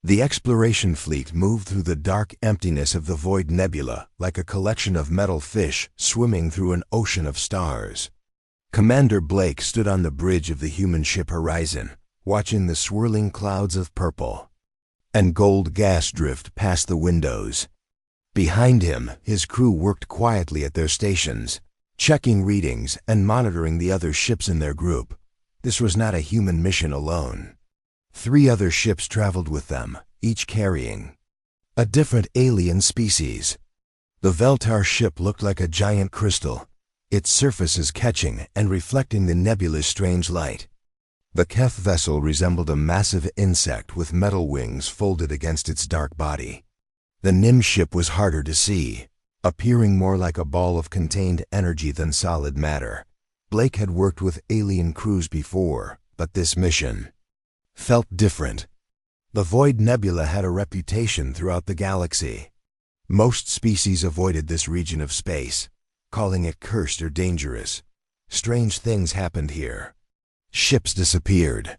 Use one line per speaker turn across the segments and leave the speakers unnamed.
The exploration fleet moved through the dark emptiness of the void nebula like a collection of metal fish swimming through an ocean of stars. Commander Blake stood on the bridge of the human ship Horizon, watching the swirling clouds of purple and gold gas drift past the windows. Behind him, his crew worked quietly at their stations, checking readings and monitoring the other ships in their group. This was not a human mission alone. 3 other ships traveled with them, each carrying a different alien species. The Veltar ship looked like a giant crystal, its surfaces catching and reflecting the nebula's strange light. The Keth vessel resembled a massive insect with metal wings folded against its dark body. The Nim ship was harder to see, appearing more like a ball of contained energy than solid matter. Blake had worked with alien crews before, but this mission felt different. The Void Nebula had a reputation throughout the galaxy. Most species avoided this region of space, calling it cursed or dangerous. Strange things happened here. Ships disappeared.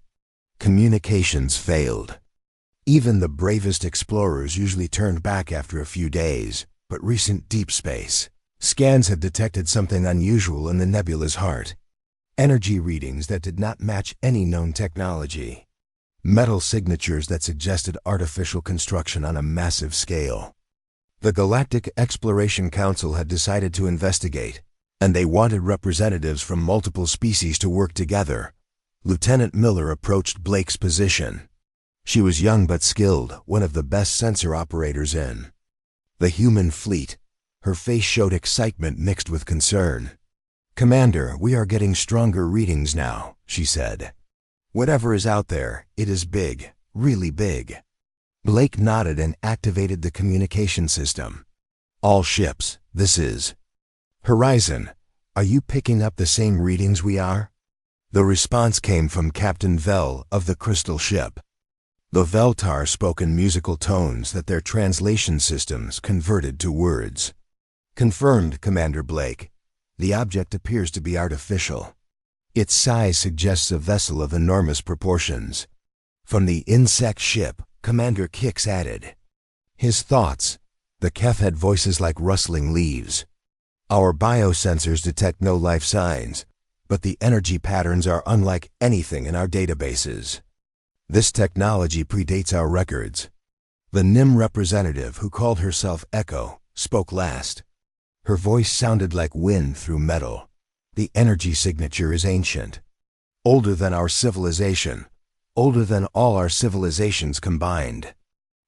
Communications failed. Even the bravest explorers usually turned back after a few days, but recent deep space scans had detected something unusual in the nebula's heart. Energy readings that did not match any known technology. Metal signatures that suggested artificial construction on a massive scale. The Galactic Exploration Council had decided to investigate, and they wanted representatives from multiple species to work together. Lieutenant Miller approached Blake's position. She was young but skilled, one of the best sensor operators in the human fleet. Her face showed excitement mixed with concern. "Commander, we are getting stronger readings now," she said. "Whatever is out there, it is big, really big." Blake nodded and activated the communication system. "All ships, this is Horizon. Are you picking up the same readings we are?" The response came from Captain Vel of the Crystal Ship. The Veltar spoke in musical tones that their translation systems converted to words. "Confirmed, Commander Blake. The object appears to be artificial. Its size suggests a vessel of enormous proportions." From the insect ship, Commander Kix added his thoughts. The Kef had voices like rustling leaves. "Our biosensors detect no life signs, but the energy patterns are unlike anything in our databases. This technology predates our records." The Nim representative, who called herself Echo, spoke last. Her voice sounded like wind through metal. "The energy signature is ancient. Older than our civilization. Older than all our civilizations combined."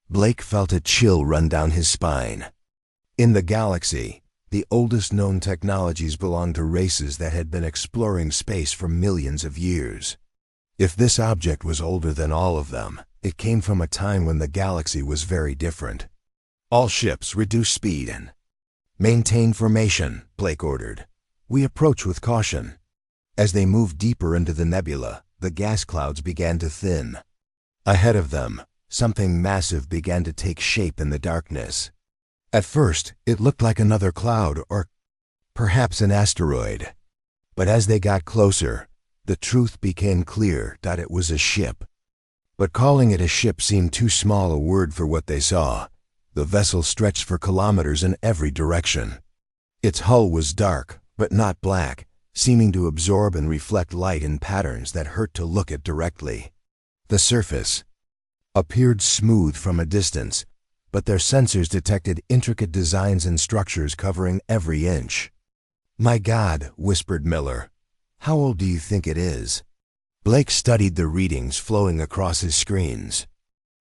Blake felt a chill run down his spine. In the galaxy, the oldest known technologies belonged to races that had been exploring space for millions of years. If this object was older than all of them, it came from a time when the galaxy was very different. "All ships reduce speed and maintain formation," Blake ordered. "We approach with caution." As they moved deeper into the nebula, the gas clouds began to thin. Ahead of them, something massive began to take shape in the darkness. At first, it looked like another cloud or perhaps an asteroid. But as they got closer, the truth became clear that it was a ship. But calling it a ship seemed too small a word for what they saw. The vessel stretched for kilometers in every direction. Its hull was dark, but not black, seeming to absorb and reflect light in patterns that hurt to look at directly. The surface appeared smooth from a distance, but their sensors detected intricate designs and structures covering every inch. "My God," whispered Miller. "How old do you think it is?" Blake studied the readings flowing across his screens.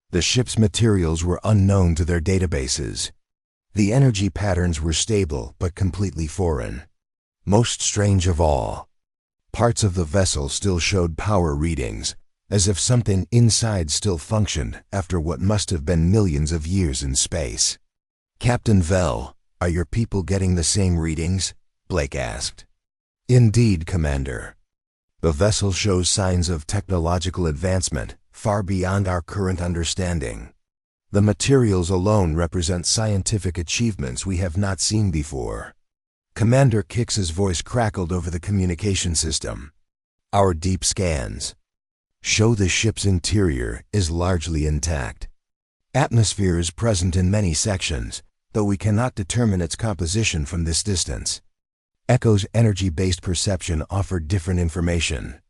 The ship's materials were unknown to their databases. The energy patterns were stable but completely foreign. Most strange of all, parts of the vessel still showed power readings, as if something inside still functioned after what must have been millions of years in space. "Captain Vel, are your people getting the same readings?" Blake asked. "Indeed, Commander. The vessel shows signs of technological advancement far beyond our current understanding. The materials alone represent scientific achievements we have not seen before." Commander Kix's voice crackled over the communication system. "Our deep scans show the ship's interior is largely intact. Atmosphere is present in many sections, though we cannot determine its composition from this distance. Echo's energy-based perception offered different information.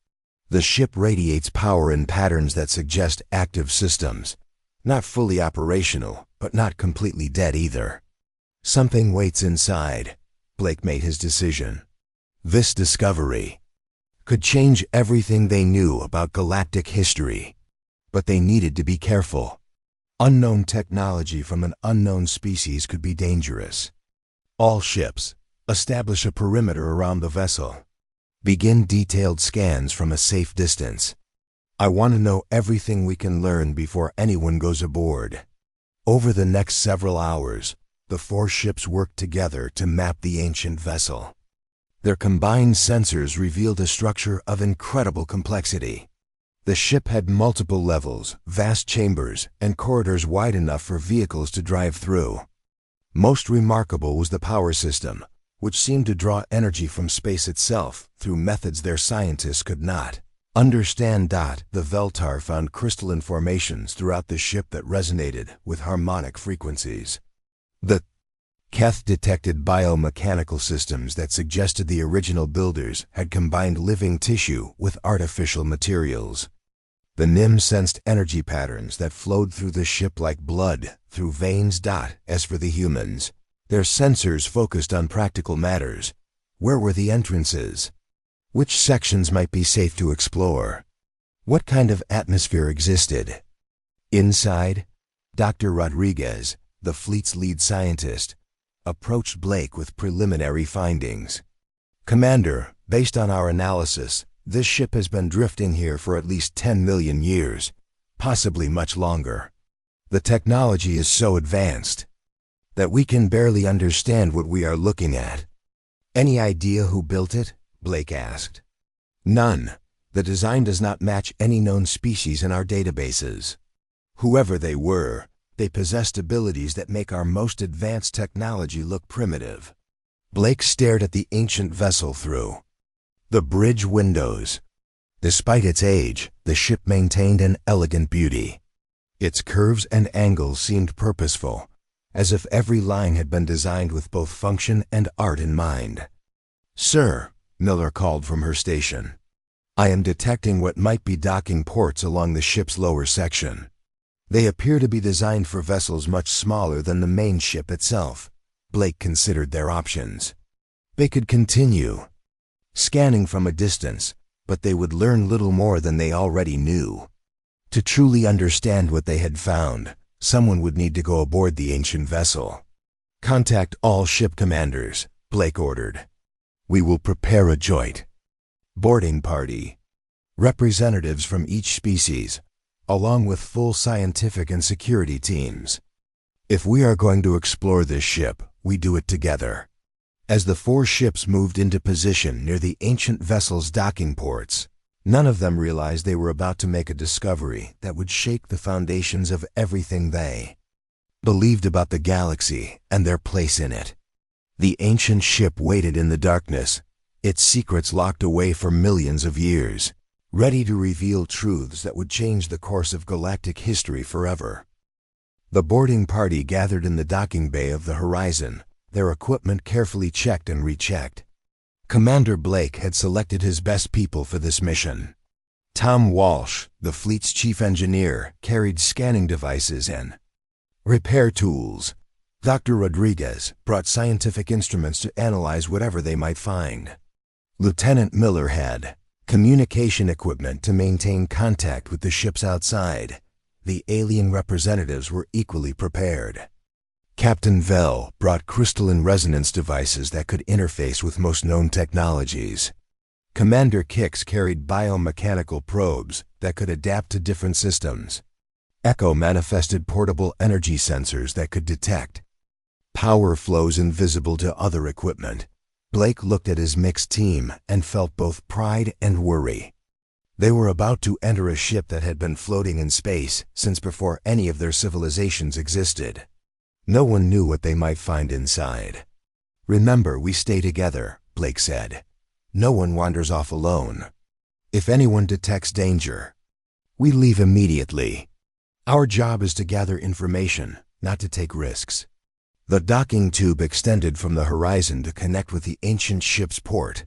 The ship radiates power in patterns that suggest active systems. Not fully operational, but not completely dead either. Something waits inside. Blake made his decision. This discovery could change everything they knew about galactic history. But they needed to be careful. Unknown technology from an unknown species could be dangerous. All ships, establish a perimeter around the vessel. Begin detailed scans from a safe distance. I want to know everything we can learn before anyone goes aboard. Over the next several hours, the 4 ships worked together to map the ancient vessel. Their combined sensors revealed a structure of incredible complexity. The ship had multiple levels, vast chambers, and corridors wide enough for vehicles to drive through. Most remarkable was the power system, which seemed to draw energy from space itself through methods their scientists could not understand. The Veltar found crystalline formations throughout the ship that resonated with harmonic frequencies. The Keth detected biomechanical systems that suggested the original builders had combined living tissue with artificial materials. The Nim sensed energy patterns that flowed through the ship like blood through veins. As for the humans, their sensors focused on practical matters. Where were the entrances? Which sections might be safe to explore? What kind of atmosphere existed? Inside, Dr. Rodriguez, the fleet's lead scientist, approached Blake with preliminary findings. Commander, based on our analysis, this ship has been drifting here for at least 10 million years, possibly much longer. The technology is so advanced that we can barely understand what we are looking at. Any idea who built it? Blake asked. None. The design does not match any known species in our databases. Whoever they were, they possessed abilities that make our most advanced technology look primitive. Blake stared at the ancient vessel through the bridge windows. Despite its age, the ship maintained an elegant beauty. Its curves and angles seemed purposeful, as if every line had been designed with both function and art in mind. Sir, Miller called from her station. I am detecting what might be docking ports along the ship's lower section. They appear to be designed for vessels much smaller than the main ship itself. Blake considered their options. They could continue scanning from a distance, but they would learn little more than they already knew. To truly understand what they had found, someone would need to go aboard the ancient vessel. Contact all ship commanders, Blake ordered. We will prepare a joint boarding party. Representatives from each species, along with full scientific and security teams. If we are going to explore this ship, we do it together. As the 4 ships moved into position near the ancient vessel's docking ports, none of them realized they were about to make a discovery that would shake the foundations of everything they believed about the galaxy and their place in it. The ancient ship waited in the darkness, its secrets locked away for millions of years, ready to reveal truths that would change the course of galactic history forever. The boarding party gathered in the docking bay of the Horizon, their equipment carefully checked and rechecked. Commander Blake had selected his best people for this mission. Tom Walsh, the fleet's chief engineer, carried scanning devices and repair tools. Dr. Rodriguez brought scientific instruments to analyze whatever they might find. Lieutenant Miller had communication equipment to maintain contact with the ships outside. The alien representatives were equally prepared. Captain Vell brought crystalline resonance devices that could interface with most known technologies. Commander Kix carried biomechanical probes that could adapt to different systems. Echo manifested portable energy sensors that could detect power flows invisible to other equipment. Blake looked at his mixed team and felt both pride and worry. They were about to enter a ship that had been floating in space since before any of their civilizations existed. No one knew what they might find inside. Remember, we stay together, Blake said. No one wanders off alone. If anyone detects danger, we leave immediately. Our job is to gather information, not to take risks. The docking tube extended from the horizon to connect with the ancient ship's port.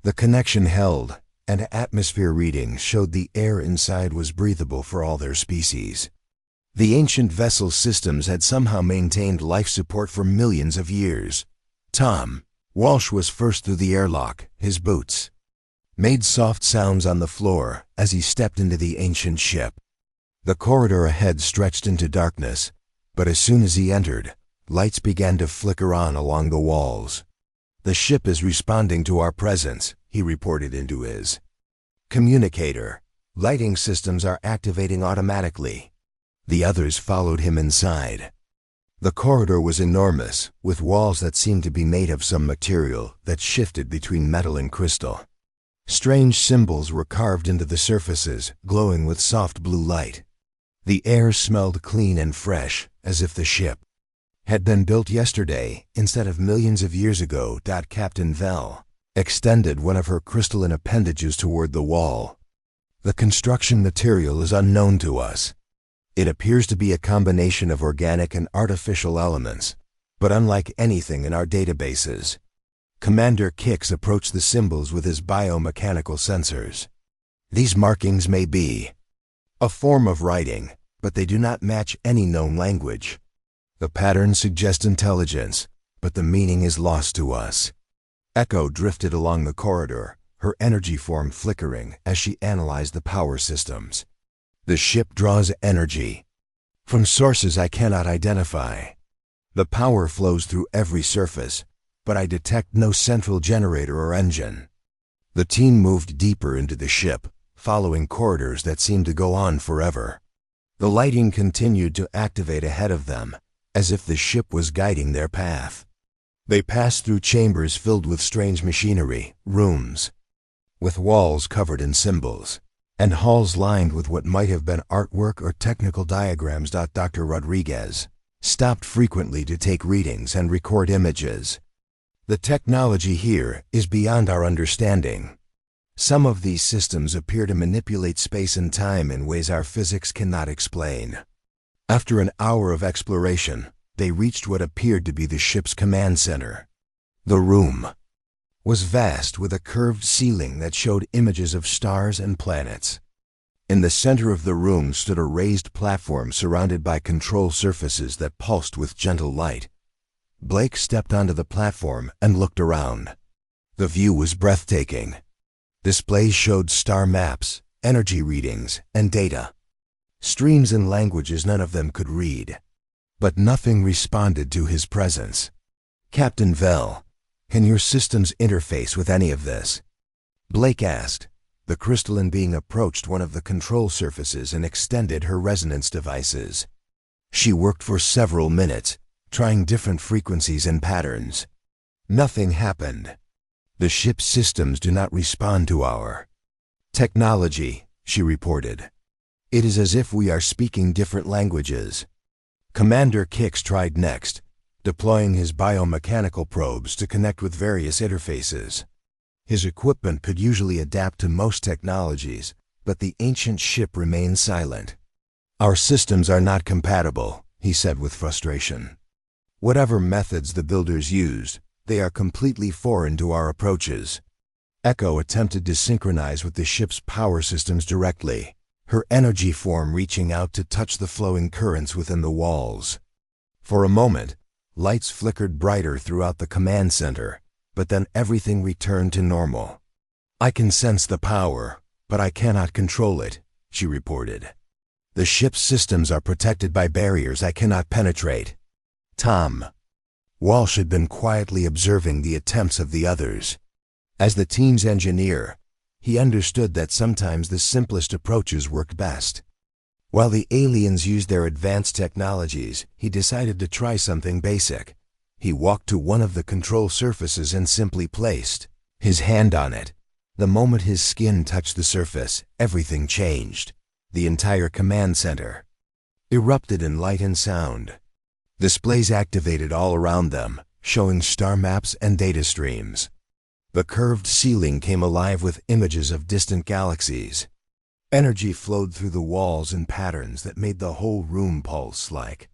The connection held, and atmosphere readings showed the air inside was breathable for all their species. The ancient vessel's systems had somehow maintained life support for millions of years. Tom Walsh was first through the airlock. His boots made soft sounds on the floor as he stepped into the ancient ship. The corridor ahead stretched into darkness, but as soon as he entered, lights began to flicker on along the walls. "The ship is responding to our presence," he reported into his communicator. "Lighting systems are activating automatically." The others followed him inside. The corridor was enormous, with walls that seemed to be made of some material that shifted between metal and crystal. Strange symbols were carved into the surfaces, glowing with soft blue light. The air smelled clean and fresh, as if the ship had been built yesterday instead of millions of years ago. Captain Vell extended one of her crystalline appendages toward the wall. "The construction material is unknown to us. It appears to be a combination of organic and artificial elements, but unlike anything in our databases." Commander Kix approached the symbols with his biomechanical sensors. "These markings may be a form of writing, but they do not match any known language. The patterns suggest intelligence, but the meaning is lost to us." Echo drifted along the corridor, her energy form flickering as she analyzed the power systems. "The ship draws energy from sources I cannot identify. The power flows through every surface, but I detect no central generator or engine." The team moved deeper into the ship, following corridors that seemed to go on forever. The lighting continued to activate ahead of them, as if the ship was guiding their path. They passed through chambers filled with strange machinery, rooms with walls covered in symbols, and halls lined with what might have been artwork or technical diagrams. Dr. Rodriguez stopped frequently to take readings and record images. "The technology here is beyond our understanding. Some of these systems appear to manipulate space and time in ways our physics cannot explain." After an hour of exploration, they reached what appeared to be the ship's command center. The room was vast, with a curved ceiling that showed images of stars and planets. In the center of the room stood a raised platform surrounded by control surfaces that pulsed with gentle light. Blake stepped onto the platform and looked around. The view was breathtaking. Displays showed star maps, energy readings, and data. Streams in languages none of them could read. But nothing responded to his presence. "Captain Vell, can your systems interface with any of this?" Blake asked. The crystalline being approached one of the control surfaces and extended her resonance devices. She worked for several minutes, trying different frequencies and patterns. Nothing happened. "The ship's systems do not respond to our technology," she reported. "It is as if we are speaking different languages." Commander Kix tried next, deploying his biomechanical probes to connect with various interfaces. His equipment could usually adapt to most technologies, but the ancient ship remained silent. "Our systems are not compatible," he said with frustration. "Whatever methods the builders used, they are completely foreign to our approaches." Echo attempted to synchronize with the ship's power systems directly, her energy form reaching out to touch the flowing currents within the walls. For a moment, lights flickered brighter throughout the command center, but then everything returned to normal. "I can sense the power, but I cannot control it," she reported. "The ship's systems are protected by barriers I cannot penetrate." Tom Walsh had been quietly observing the attempts of the others. As the team's engineer, he understood that sometimes the simplest approaches worked best. While the aliens used their advanced technologies, he decided to try something basic. He walked to one of the control surfaces and simply placed his hand on it. The moment his skin touched the surface, everything changed. The entire command center erupted in light and sound. Displays activated all around them, showing star maps and data streams. The curved ceiling came alive with images of distant galaxies. Energy flowed through the walls in patterns that made the whole room pulse like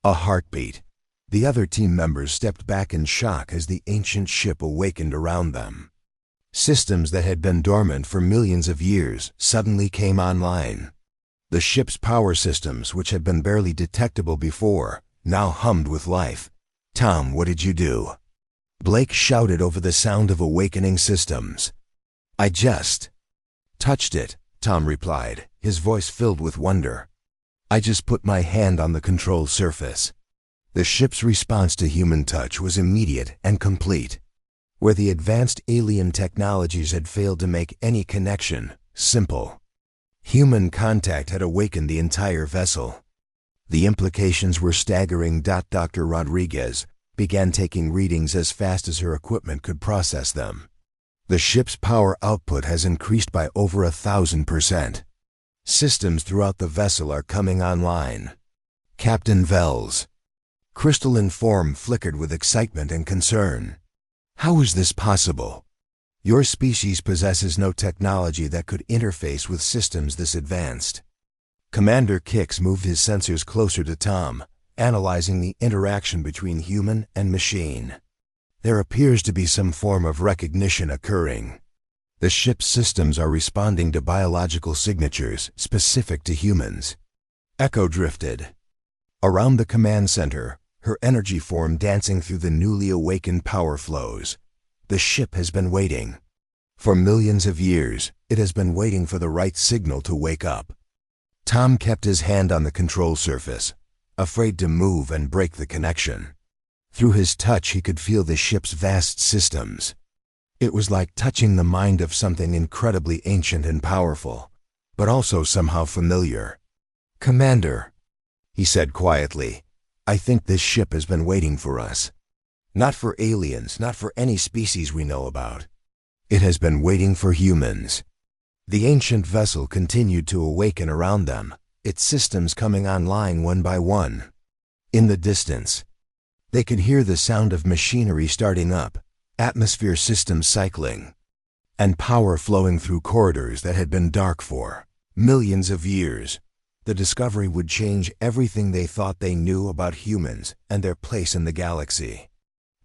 a heartbeat. The other team members stepped back in shock as the ancient ship awakened around them. Systems that had been dormant for millions of years suddenly came online. The ship's power systems, which had been barely detectable before, now hummed with life. "Tom, what did you do?" Blake shouted over the sound of awakening systems. "I just touched it," Tom replied, his voice filled with wonder. "I just put my hand on the control surface." The ship's response to human touch was immediate and complete. Where the advanced alien technologies had failed to make any connection, simple human contact had awakened the entire vessel. The implications were staggering. Dr. Rodriguez began taking readings as fast as her equipment could process them. The ship's power output has increased by over 1,000%. Systems throughout the vessel are coming online. Captain Vels' crystalline form flickered with excitement and concern. "How is this possible? Your species possesses no technology that could interface with systems this advanced." Commander Kix moved his sensors closer to Tom, analyzing the interaction between human and machine. There appears to be some form of recognition occurring. The ship's systems are responding to biological signatures specific to humans. Echo drifted around the command center, her energy form dancing through the newly awakened power flows. The ship has been waiting. For millions of years, it has been waiting for the right signal to wake up. Tom kept his hand on the control surface, afraid to move and break the connection. Through his touch, he could feel the ship's vast systems. It was like touching the mind of something incredibly ancient and powerful, but also somehow familiar. "Commander," he said quietly, "I think this ship has been waiting for us. Not for aliens, not for any species we know about. It has been waiting for humans." The ancient vessel continued to awaken around them, its systems coming online one by one. In the distance, they could hear the sound of machinery starting up, atmosphere systems cycling, and power flowing through corridors that had been dark for millions of years. The discovery would change everything they thought they knew about humans and their place in the galaxy.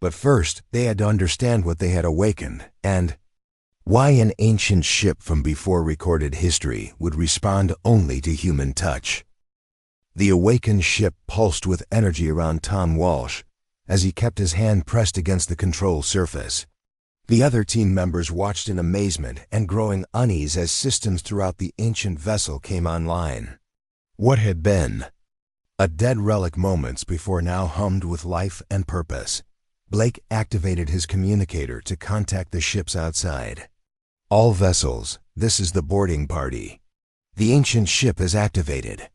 But first, they had to understand what they had awakened, and why an ancient ship from before recorded history would respond only to human touch. The awakened ship pulsed with energy around Tom Walsh as he kept his hand pressed against the control surface. The other team members watched in amazement and growing unease as systems throughout the ancient vessel came online. What had been a dead relic moments before now hummed with life and purpose. Blake activated his communicator to contact the ships outside. "All vessels, this is the boarding party. The ancient ship is activated.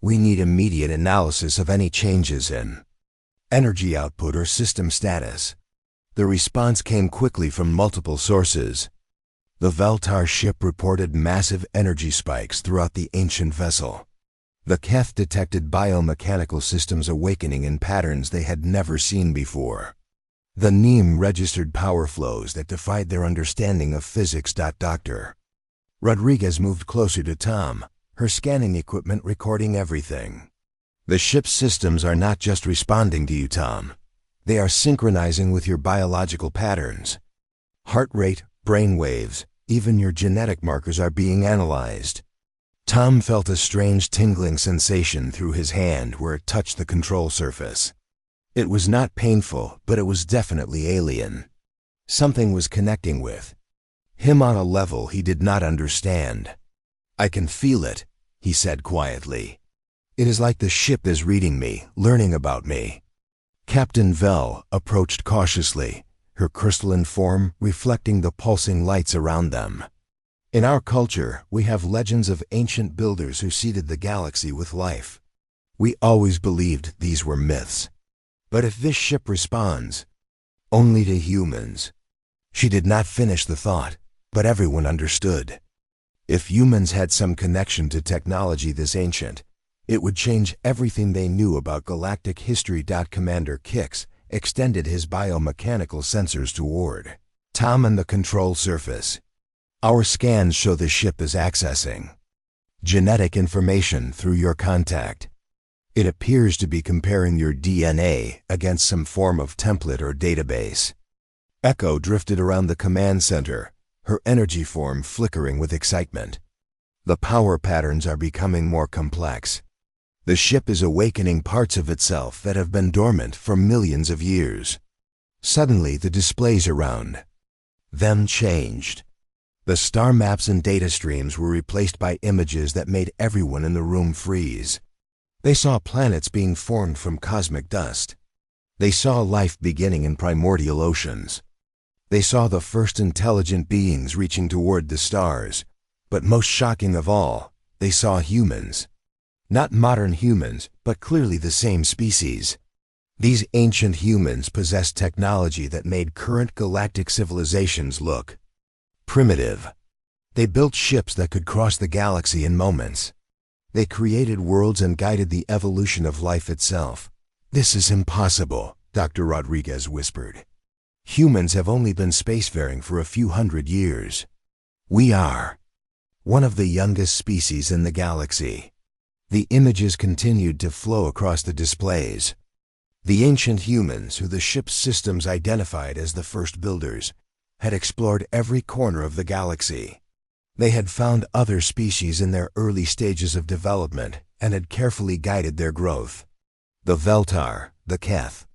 We need immediate analysis of any changes in energy output or system status." The response came quickly from multiple sources. The Veltar ship reported massive energy spikes throughout the ancient vessel. The Keth detected biomechanical systems awakening in patterns they had never seen before. The Neem registered power flows that defied their understanding of physics. Dr. Rodriguez moved closer to Tom, her scanning equipment recording everything. "The ship's systems are not just responding to you, Tom. They are synchronizing with your biological patterns. Heart rate, brain waves, even your genetic markers are being analyzed." Tom felt a strange tingling sensation through his hand where it touched the control surface. It was not painful, but it was definitely alien. Something was connecting with him on a level he did not understand. "I can feel it," he said quietly. "It is like the ship is reading me, learning about me." Captain Vel approached cautiously, her crystalline form reflecting the pulsing lights around them. "In our culture, we have legends of ancient builders who seeded the galaxy with life. We always believed these were myths. But if this ship responds only to humans..." She did not finish the thought, but everyone understood. If humans had some connection to technology this ancient, it would change everything they knew about galactic history. Commander Kix extended his biomechanical sensors toward Tom and the control surface. "Our scans show the ship is accessing genetic information through your contact. It appears to be comparing your DNA against some form of template or database. Echo drifted around the command center, her energy form flickering with excitement. The power patterns are becoming more complex. The ship is awakening parts of itself that have been dormant for millions of years. Suddenly, the displays around them changed. The star maps and data streams were replaced by images that made everyone in the room freeze. They saw planets being formed from cosmic dust. They saw life beginning in primordial oceans. They saw the first intelligent beings reaching toward the stars. But most shocking of all, they saw humans. Not modern humans, but clearly the same species. These ancient humans possessed technology that made current galactic civilizations look primitive. They built ships that could cross the galaxy in moments. They created worlds and guided the evolution of life itself. "This is impossible," Dr. Rodriguez whispered. "Humans have only been spacefaring for a few hundred years. We are one of the youngest species in the galaxy." The images continued to flow across the displays. The ancient humans, who the ship's systems identified as the first builders, had explored every corner of the galaxy. They had found other species in their early stages of development and had carefully guided their growth. The Veltar, the Keth,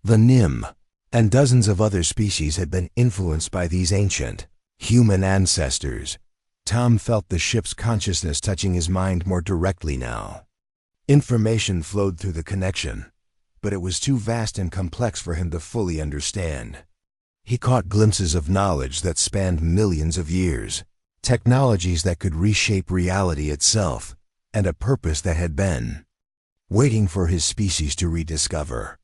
the Nim, and dozens of other species had been influenced by these ancient human ancestors. Tom felt the ship's consciousness touching his mind more directly now. Information flowed through the connection, but it was too vast and complex for him to fully understand. He caught glimpses of knowledge that spanned millions of years, technologies that could reshape reality itself, and a purpose that had been waiting for his species to rediscover.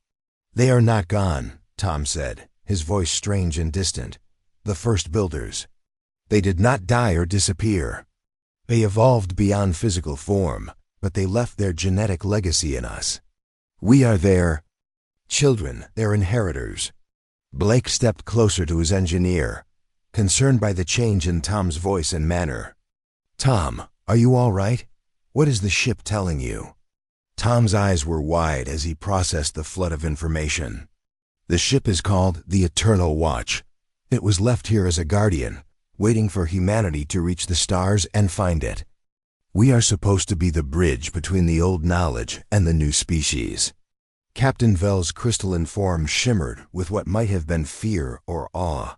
"They are not gone," Tom said, his voice strange and distant. "The first builders. They did not die or disappear. They evolved beyond physical form, but they left their genetic legacy in us. We are their children, their inheritors." Blake stepped closer to his engineer, concerned by the change in Tom's voice and manner. "Tom, are you all right? What is the ship telling you?" Tom's eyes were wide as he processed the flood of information. "The ship is called the Eternal Watch. It was left here as a guardian, waiting for humanity to reach the stars and find it. We are supposed to be the bridge between the old knowledge and the new species." Captain Vell's crystalline form shimmered with what might have been fear or awe.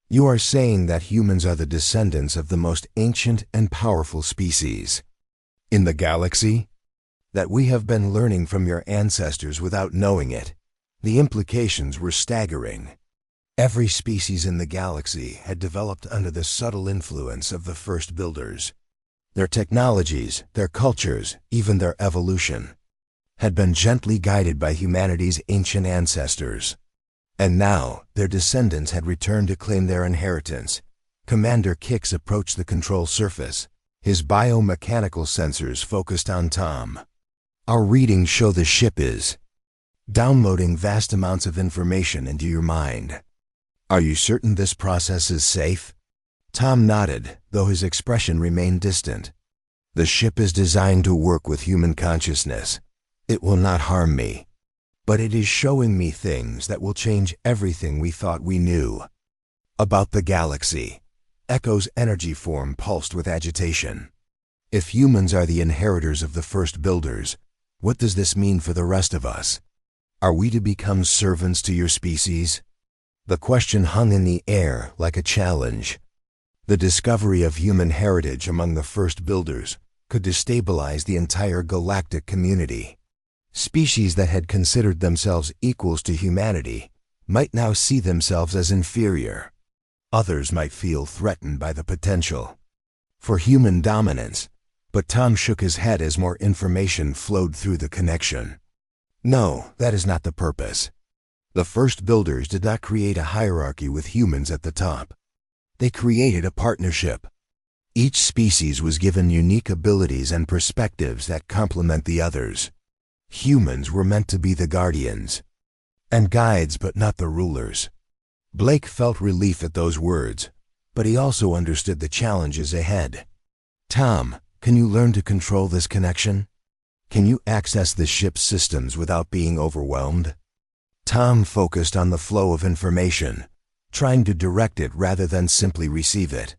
"You are saying that humans are the descendants of the most ancient and powerful species in the galaxy? That we have been learning from your ancestors without knowing it?" The implications were staggering. Every species in the galaxy had developed under the subtle influence of the first builders. Their technologies, their cultures, even their evolution, had been gently guided by humanity's ancient ancestors. And now, their descendants had returned to claim their inheritance. Commander Kix approached the control surface, his biomechanical sensors focused on Tom. "Our readings show the ship is downloading vast amounts of information into your mind. Are you certain this process is safe?" Tom nodded, though his expression remained distant. "The ship is designed to work with human consciousness. It will not harm me. But it is showing me things that will change everything we thought we knew about the galaxy." Echo's energy form pulsed with agitation. "If humans are the inheritors of the first builders, what does this mean for the rest of us? Are we to become servants to your species?" The question hung in the air like a challenge. The discovery of human heritage among the first builders could destabilize the entire galactic community. Species that had considered themselves equals to humanity might now see themselves as inferior. Others might feel threatened by the potential for human dominance, but Tom shook his head as more information flowed through the connection. "No, that is not the purpose. The first builders did not create a hierarchy with humans at the top. They created a partnership. Each species was given unique abilities and perspectives that complement the others. Humans were meant to be the guardians and guides, but not the rulers." Blake felt relief at those words, but he also understood the challenges ahead. "Tom, Can you learn to control this connection? Can you access the ship's systems without being overwhelmed? Tom focused on the flow of information, trying to direct it rather than simply receive it.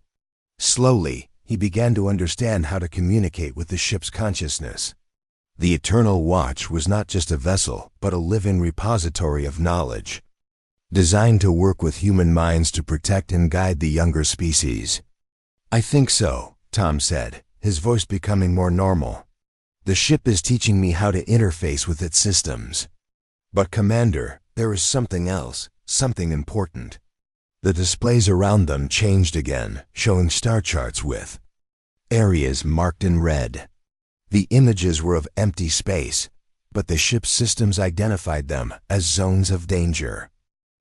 Slowly, he began to understand how to communicate with the ship's consciousness. The Eternal Watch was not just a vessel, but a living repository of knowledge, designed to work with human minds to protect and guide the younger species. I think so, Tom said, his voice becoming more normal. The ship is teaching me how to interface with its systems. But Commander, there is something else, something important. The displays around them changed again, showing star charts with areas marked in red. The images were of empty space, but the ship's systems identified them as zones of danger.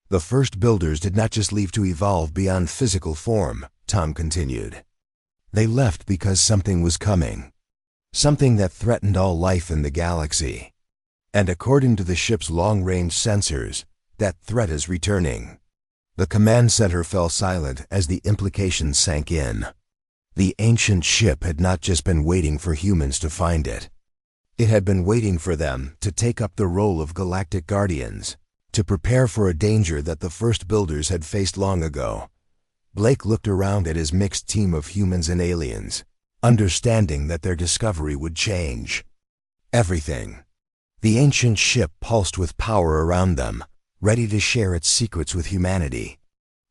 The first builders did not just leave to evolve beyond physical form, Tom continued. They left because something was coming. Something that threatened all life in the galaxy. And according to the ship's long-range sensors, that threat is returning. The command center fell silent as the implications sank in. The ancient ship had not just been waiting for humans to find it. It had been waiting for them to take up the role of galactic guardians, to prepare for a danger that the first builders had faced long ago. Blake looked around at his mixed team of humans and aliens, understanding that their discovery would change everything. The ancient ship pulsed with power around them, ready to share its secrets with humanity.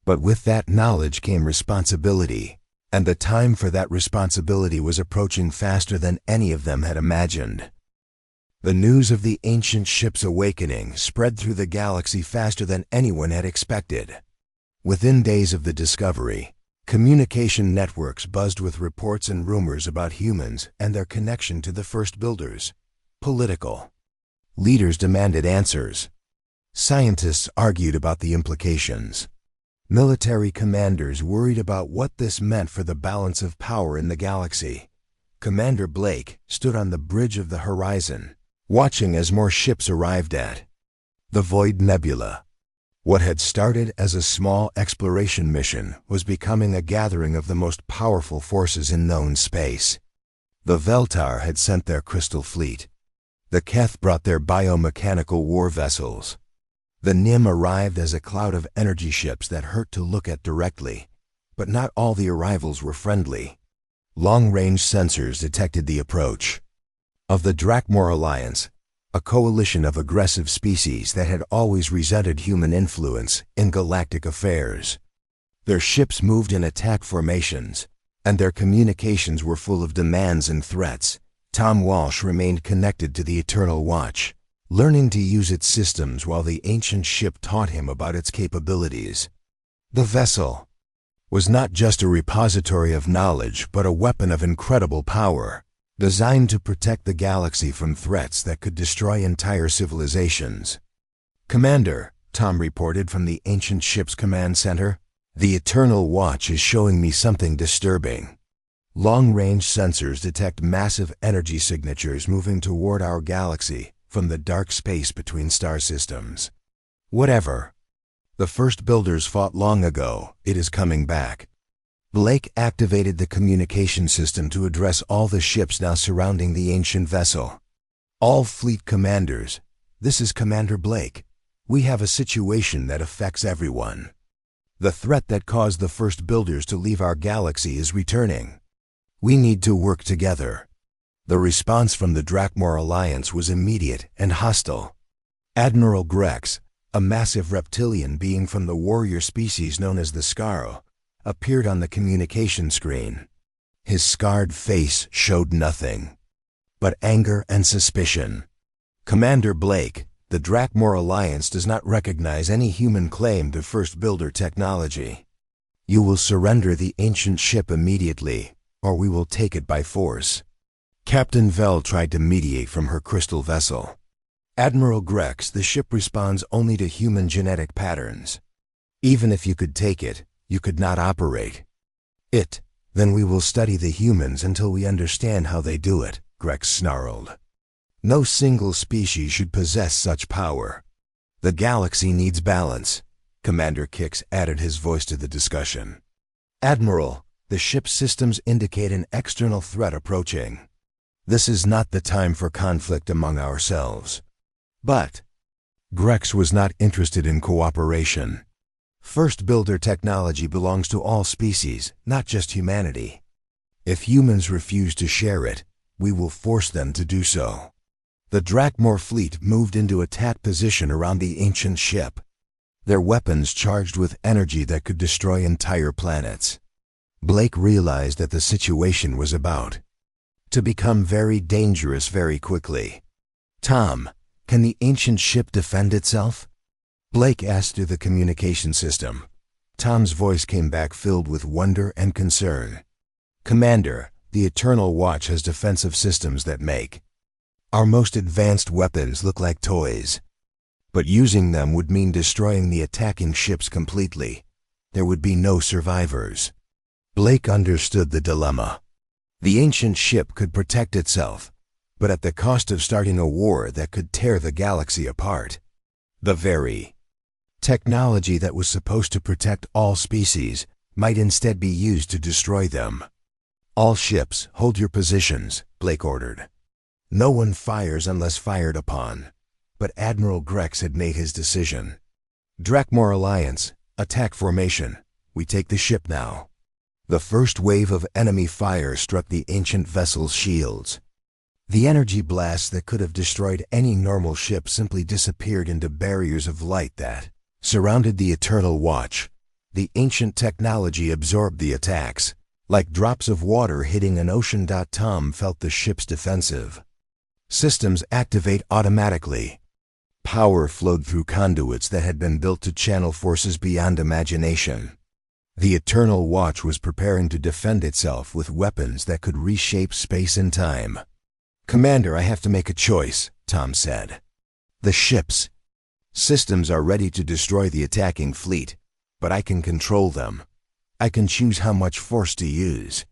But with that knowledge came responsibility, and the time for that responsibility was approaching faster than any of them had imagined. The news of the ancient ship's awakening spread through the galaxy faster than anyone had expected. Within days of the discovery, communication networks buzzed with reports and rumors about humans and their connection to the first builders. Political leaders demanded answers. Scientists argued about the implications. Military commanders worried about what this meant for the balance of power in the galaxy. Commander Blake stood on the bridge of the horizon, watching as more ships arrived at the Void Nebula. What had started as a small exploration mission was becoming a gathering of the most powerful forces in known space. The Veltar had sent their crystal fleet. The Keth brought their biomechanical war vessels. The Nim arrived as a cloud of energy ships that hurt to look at directly, but not all the arrivals were friendly. Long-range sensors detected the approach of the Drakmor Alliance, a coalition of aggressive species that had always resented human influence in galactic affairs. Their ships moved in attack formations, and their communications were full of demands and threats. Tom Walsh remained connected to the Eternal Watch, learning to use its systems while the ancient ship taught him about its capabilities. The vessel was not just a repository of knowledge, but a weapon of incredible power, designed to protect the galaxy from threats that could destroy entire civilizations. Commander, Tom reported from the ancient ship's command center, the Eternal Watch is showing me something disturbing. Long-range sensors detect massive energy signatures moving toward our galaxy from the dark space between star systems. Whatever the first builders fought long ago, it is coming back. Blake activated the communication system to address all the ships now surrounding the ancient vessel. All fleet commanders, this is Commander Blake. We have a situation that affects everyone. The threat that caused the first builders to leave our galaxy is returning. We need to work together. The response from the Drakmor Alliance was immediate and hostile. Admiral Grex, a massive reptilian being from the warrior species known as the Scarl, appeared on the communication screen. His scarred face showed nothing but anger and suspicion. Commander Blake, the Drakmor Alliance does not recognize any human claim to first builder technology. You will surrender the ancient ship immediately, or we will take it by force. Captain Vel tried to mediate from her crystal vessel. Admiral Grex, the ship responds only to human genetic patterns. Even if you could take it, you could not operate it. Then we will study the humans until we understand how they do it, Grex snarled. No single species should possess such power. The galaxy needs balance. Commander Kix added his voice to the discussion. Admiral, The ship's systems indicate an external threat approaching. This is not the time for conflict among ourselves. But Grex was not interested in cooperation. First builder technology belongs to all species, not just humanity. If humans refuse to share it, we will force them to do so. The Drakmor fleet moved into attack position around the ancient ship, their weapons charged with energy that could destroy entire planets. Blake realized that the situation was about to become very dangerous very quickly. "Tom, can the ancient ship defend itself?" Blake asked through the communication system. Tom's voice came back filled with wonder and concern. "Commander, the Eternal Watch has defensive systems that make our most advanced weapons look like toys. But using them would mean destroying the attacking ships completely. There would be no survivors." Blake understood the dilemma. The ancient ship could protect itself, but at the cost of starting a war that could tear the galaxy apart. The very technology that was supposed to protect all species might instead be used to destroy them. "All ships, hold your positions," Blake ordered. No one fires unless fired upon, but Admiral Grex had made his decision. "Drakmor Alliance, attack formation. We take the ship now." The first wave of enemy fire struck the ancient vessel's shields. The energy blasts that could have destroyed any normal ship simply disappeared into barriers of light that surrounded the Eternal Watch. The ancient technology absorbed the attacks. Like drops of water hitting an ocean. Tom felt the ship's defensive systems activate automatically. Power flowed through conduits that had been built to channel forces beyond imagination. The Eternal Watch was preparing to defend itself with weapons that could reshape space and time. "Commander, I have to make a choice," Tom said. "The ship's systems are ready to destroy the attacking fleet, but I can control them. I can choose how much force to use."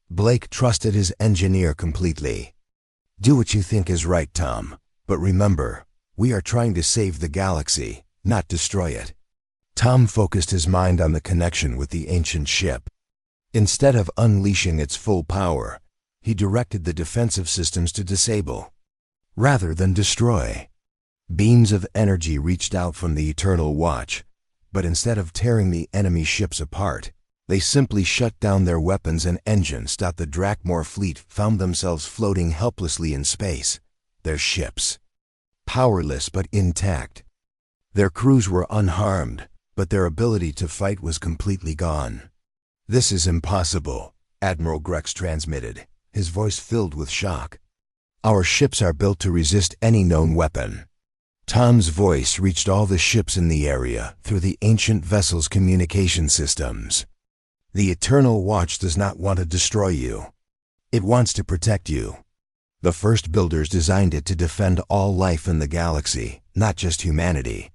Blake trusted his engineer completely. "Do what you think is right, Tom, but remember, we are trying to save the galaxy, not destroy it." Tom focused his mind on the connection with the ancient ship. Instead of unleashing its full power, he directed the defensive systems to disable, rather than destroy. Beams of energy reached out from the Eternal Watch, but instead of tearing the enemy ships apart, they simply shut down their weapons and engines. The Drakmor fleet found themselves floating helplessly in space, their ships powerless but intact. Their crews were unharmed, but their ability to fight was completely gone. "This is impossible," Admiral Grex transmitted, his voice filled with shock. "Our ships are built to resist any known weapon." Tom's voice reached all the ships in the area through the ancient vessel's communication systems. "The Eternal Watch does not want to destroy you. It wants to protect you. The first builders designed it to defend all life in the galaxy, not just humanity."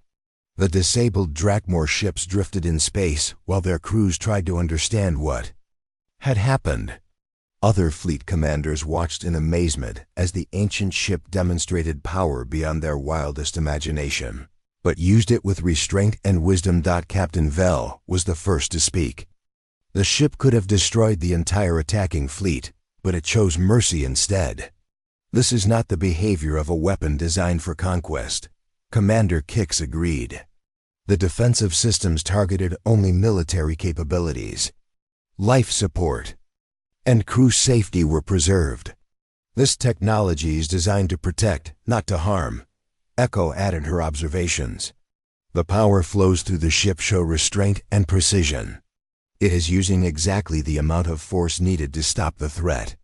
The disabled Drakmor ships drifted in space while their crews tried to understand what had happened. Other fleet commanders watched in amazement as the ancient ship demonstrated power beyond their wildest imagination, but used it with restraint and wisdom. Captain Vel was the first to speak. "The ship could have destroyed the entire attacking fleet, but it chose mercy instead. This is not the behavior of a weapon designed for conquest." Commander Kix agreed. The defensive systems targeted only military capabilities. Life support and crew safety were preserved. "This technology is designed to protect, not to harm." Echo added her observations. "The power flows through the ship show restraint and precision. It is using exactly the amount of force needed to stop the threat.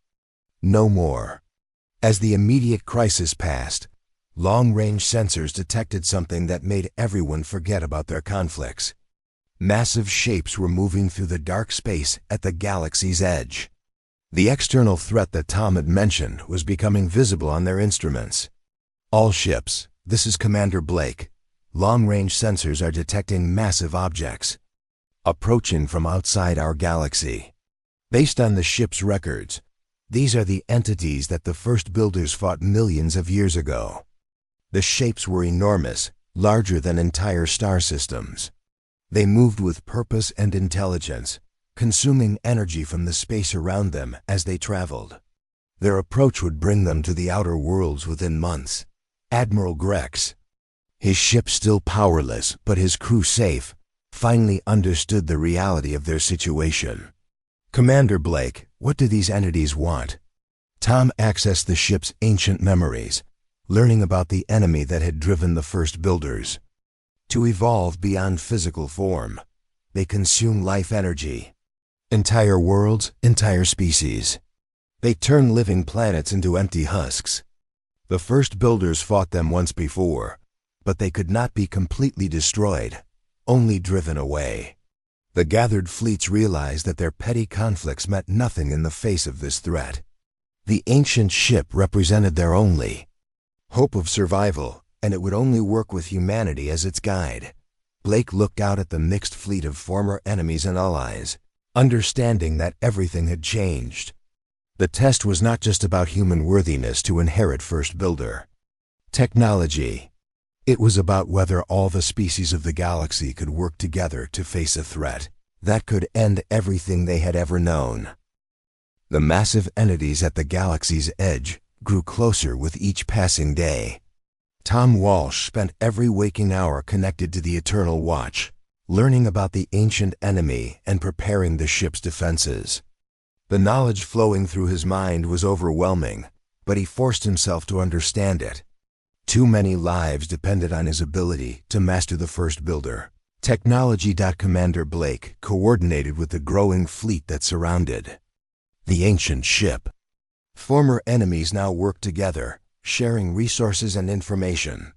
No more." As the immediate crisis passed, long-range sensors detected something that made everyone forget about their conflicts. Massive shapes were moving through the dark space at the galaxy's edge. The external threat that Tom had mentioned was becoming visible on their instruments. "All ships, this is Commander Blake. Long-range sensors are detecting massive objects approaching from outside our galaxy. Based on the ship's records, these are the entities that the first builders fought millions of years ago." The shapes were enormous, larger than entire star systems. They moved with purpose and intelligence, consuming energy from the space around them as they traveled. Their approach would bring them to the outer worlds within months. Admiral Grex, his ship still powerless but his crew safe, finally understood the reality of their situation. "Commander Blake, what do these entities want?" Tom accessed the ship's ancient memories, learning about the enemy that had driven the first builders to evolve beyond physical form. They consume life energy. Entire worlds, entire species. They turn living planets into empty husks. The first builders fought them once before, but they could not be completely destroyed, only driven away. The gathered fleets realized that their petty conflicts meant nothing in the face of this threat. The ancient ship represented their only hope of survival, and it would only work with humanity as its guide. Blake looked out at the mixed fleet of former enemies and allies, understanding that everything had changed. The test was not just about human worthiness to inherit First Builder technology. It was about whether all the species of the galaxy could work together to face a threat that could end everything they had ever known. The massive entities at the galaxy's edge grew closer with each passing day. Tom Walsh spent every waking hour connected to the Eternal Watch, learning about the ancient enemy and preparing the ship's defenses. The knowledge flowing through his mind was overwhelming, but he forced himself to understand it. Too many lives depended on his ability to master the First Builder technology. Commander Blake coordinated with the growing fleet that surrounded the ancient ship. Former enemies now worked together, sharing resources and information.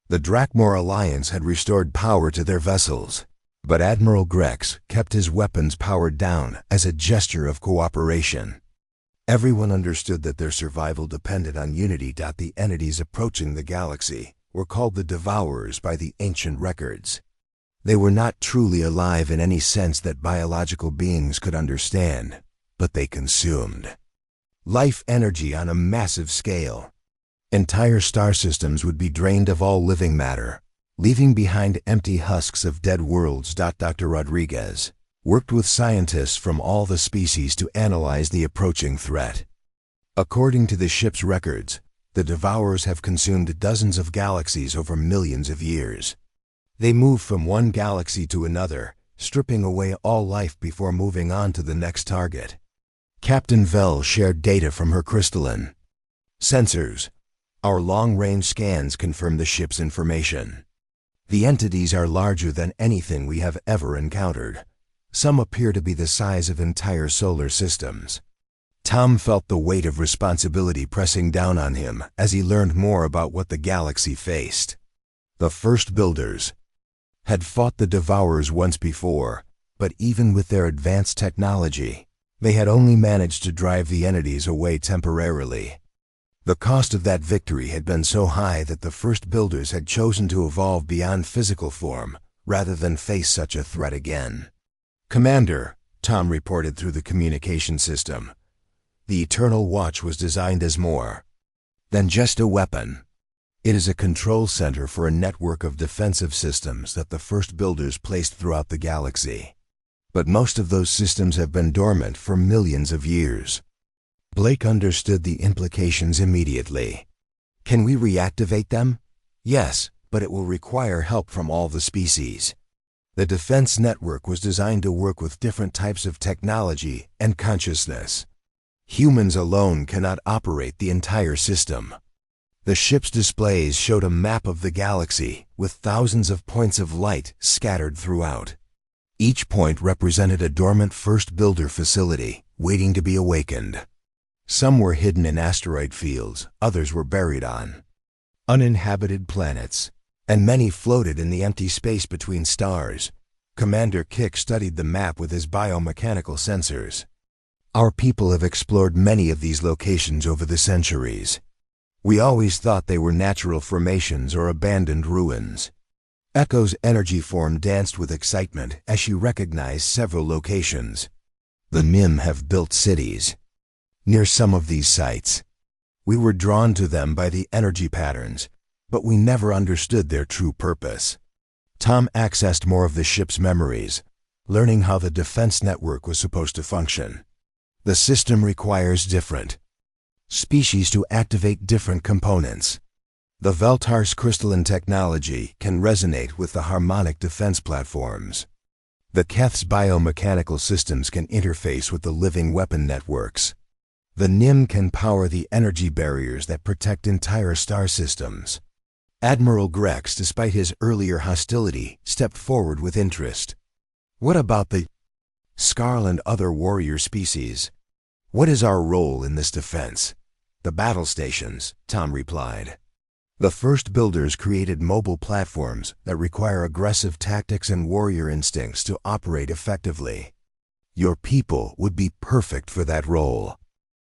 The Drakmor Alliance had restored power to their vessels, but Admiral Grex kept his weapons powered down as a gesture of cooperation. Everyone understood that their survival depended on unity. The entities approaching the galaxy were called the Devourers by the ancient records. They were not truly alive in any sense that biological beings could understand, but they consumed life energy on a massive scale. Entire star systems would be drained of all living matter, leaving behind empty husks of dead worlds. Dr. Rodriguez worked with scientists from all the species to analyze the approaching threat. According to the ship's records, the Devourers have consumed dozens of galaxies over millions of years. They move from one galaxy to another, stripping away all life before moving on to the next target. Captain Vell shared data from her crystalline sensors. Our long-range scans confirm the ship's information. The entities are larger than anything we have ever encountered. Some appear to be the size of entire solar systems. Tom felt the weight of responsibility pressing down on him as he learned more about what the galaxy faced. The First Builders had fought the Devourers once before, but even with their advanced technology, they had only managed to drive the entities away temporarily. The cost of that victory had been so high that the First Builders had chosen to evolve beyond physical form rather than face such a threat again. "Commander," Tom reported through the communication system, "the Eternal Watch was designed as more than just a weapon. It is a control center for a network of defensive systems that the First Builders placed throughout the galaxy. But most of those systems have been dormant for millions of years." Blake understood the implications immediately. "Can we reactivate them?" "Yes, but it will require help from all the species. The defense network was designed to work with different types of technology and consciousness. Humans alone cannot operate the entire system." The ship's displays showed a map of the galaxy with thousands of points of light scattered throughout. Each point represented a dormant First Builder facility waiting to be awakened. Some were hidden in asteroid fields, others were buried on uninhabited planets, and many floated in the empty space between stars. Commander Kick studied the map with his biomechanical sensors. "Our people have explored many of these locations over the centuries. We always thought they were natural formations or abandoned ruins." Echo's energy form danced with excitement as she recognized several locations. "The Mim have built cities near some of these sites. We were drawn to them by the energy patterns, but we never understood their true purpose." Tom accessed more of the ship's memories, learning how the defense network was supposed to function. The system requires different species to activate different components. The Veltar's crystalline technology can resonate with the harmonic defense platforms. The Keth's biomechanical systems can interface with the living weapon networks. The NIM can power the energy barriers that protect entire star systems. Admiral Grex, despite his earlier hostility, stepped forward with interest. What about the Skarl and other warrior species? What is our role in this defense? The battle stations, Tom replied. The first builders created mobile platforms that require aggressive tactics and warrior instincts to operate effectively. Your people would be perfect for that role.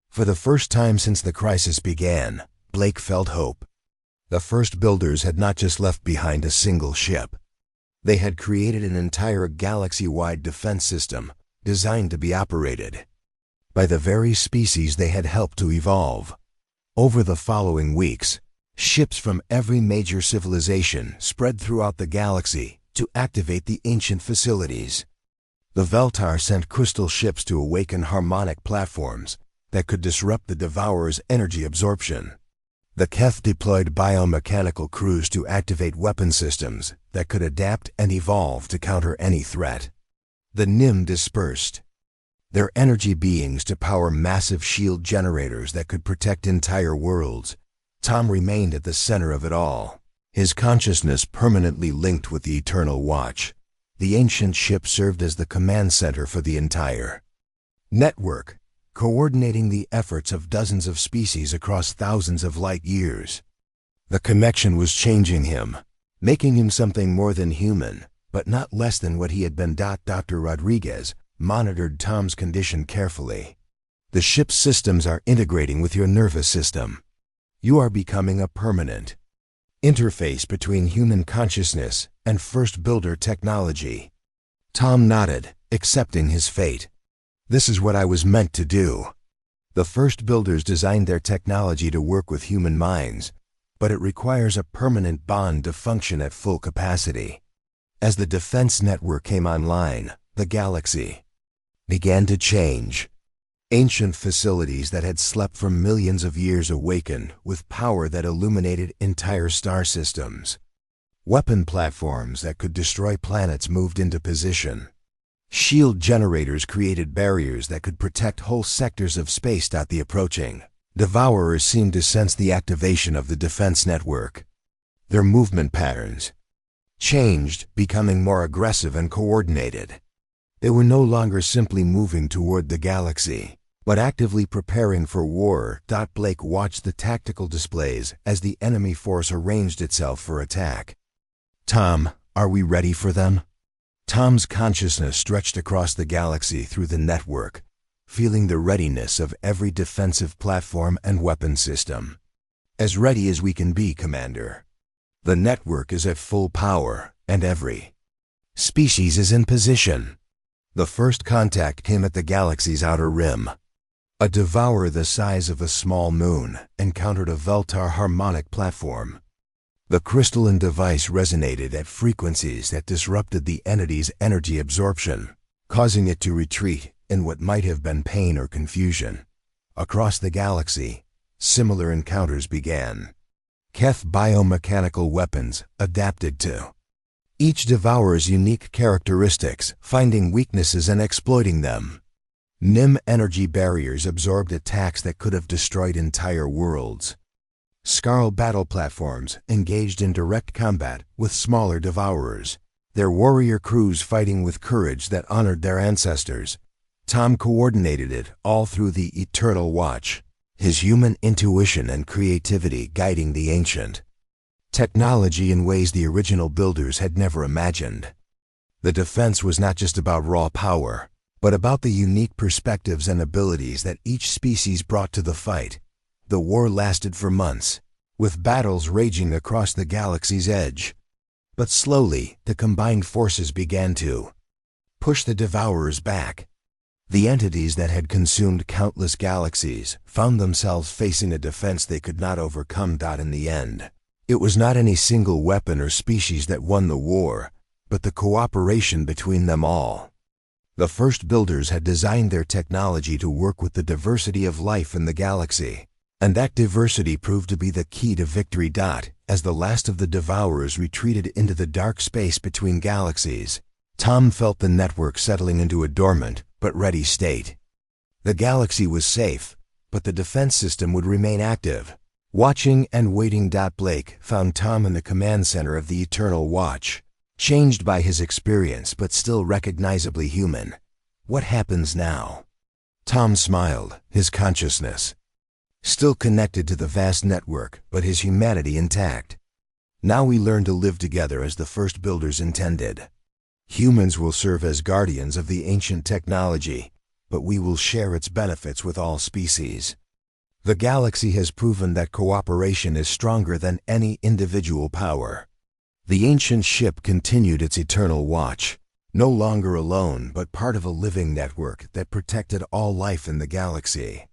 For the first time since the crisis began, Blake felt hope. The first builders had not just left behind a single ship. They had created an entire galaxy-wide defense system designed to be operated by the very species they had helped to evolve. Over the following weeks, ships from every major civilization spread throughout the galaxy to activate the ancient facilities. The Veltar sent crystal ships to awaken harmonic platforms that could disrupt the Devourer's energy absorption. The Keth deployed biomechanical crews to activate weapon systems that could adapt and evolve to counter any threat. The NIM dispersed their energy beings to power massive shield generators that could protect entire worlds. Tom remained at the center of it all, his consciousness permanently linked with the Eternal Watch. The ancient ship served as the command center for the entire network, coordinating the efforts of dozens of species across thousands of light years. The connection was changing him, making him something more than human, but not less than what he had been. Dr. Rodriguez monitored Tom's condition carefully. The ship's systems are integrating with your nervous system. You are becoming a permanent interface between human consciousness and first builder technology. Tom nodded, accepting his fate. This is what I was meant to do. The first builders designed their technology to work with human minds, but it requires a permanent bond to function at full capacity. As the defense network came online, the galaxy began to change. Ancient facilities that had slept for millions of years awakened with power that illuminated entire star systems. Weapon platforms that could destroy planets moved into position. Shield generators created barriers that could protect whole sectors of space. The approaching Devourers seemed to sense the activation of the defense network. Their movement patterns changed, becoming more aggressive and coordinated. They were no longer simply moving toward the galaxy, but actively preparing for war. Blake watched the tactical displays as the enemy force arranged itself for attack. Tom, are we ready for them? Tom's consciousness stretched across the galaxy through the network, feeling the readiness of every defensive platform and weapon system. As ready as we can be, Commander. The network is at full power, and every species is in position. The first contact came at the galaxy's outer rim. A devourer the size of a small moon encountered a Veltar harmonic platform. The crystalline device resonated at frequencies that disrupted the entity's energy absorption, causing it to retreat in what might have been pain or confusion. Across the galaxy, similar encounters began. Keth biomechanical weapons adapted to each devourer's unique characteristics, finding weaknesses and exploiting them. NIM energy barriers absorbed attacks that could have destroyed entire worlds. Skarl battle platforms engaged in direct combat with smaller devourers, their warrior crews fighting with courage that honored their ancestors. Tom coordinated it all through the Eternal Watch, his human intuition and creativity guiding the ancient technology in ways the original builders had never imagined. The defense was not just about raw power, but about the unique perspectives and abilities that each species brought to the fight. The war lasted for months, with battles raging across the galaxy's edge. But slowly, the combined forces began to push the Devourers back. The entities that had consumed countless galaxies found themselves facing a defense they could not overcome. In the end, it was not any single weapon or species that won the war, but the cooperation between them all. The first builders had designed their technology to work with the diversity of life in the galaxy. And that diversity proved to be the key to victory. As the last of the Devourers retreated into the dark space between galaxies, Tom felt the network settling into a dormant but ready state. The galaxy was safe, but the defense system would remain active. Watching and waiting. Blake found Tom in the command center of the Eternal Watch, changed by his experience but still recognizably human. What happens now? Tom smiled, his consciousness still connected to the vast network, but his humanity intact. Now we learn to live together as the first builders intended. Humans will serve as guardians of the ancient technology, but we will share its benefits with all species. The galaxy has proven that cooperation is stronger than any individual power. The ancient ship continued its eternal watch, no longer alone but part of a living network that protected all life in the galaxy.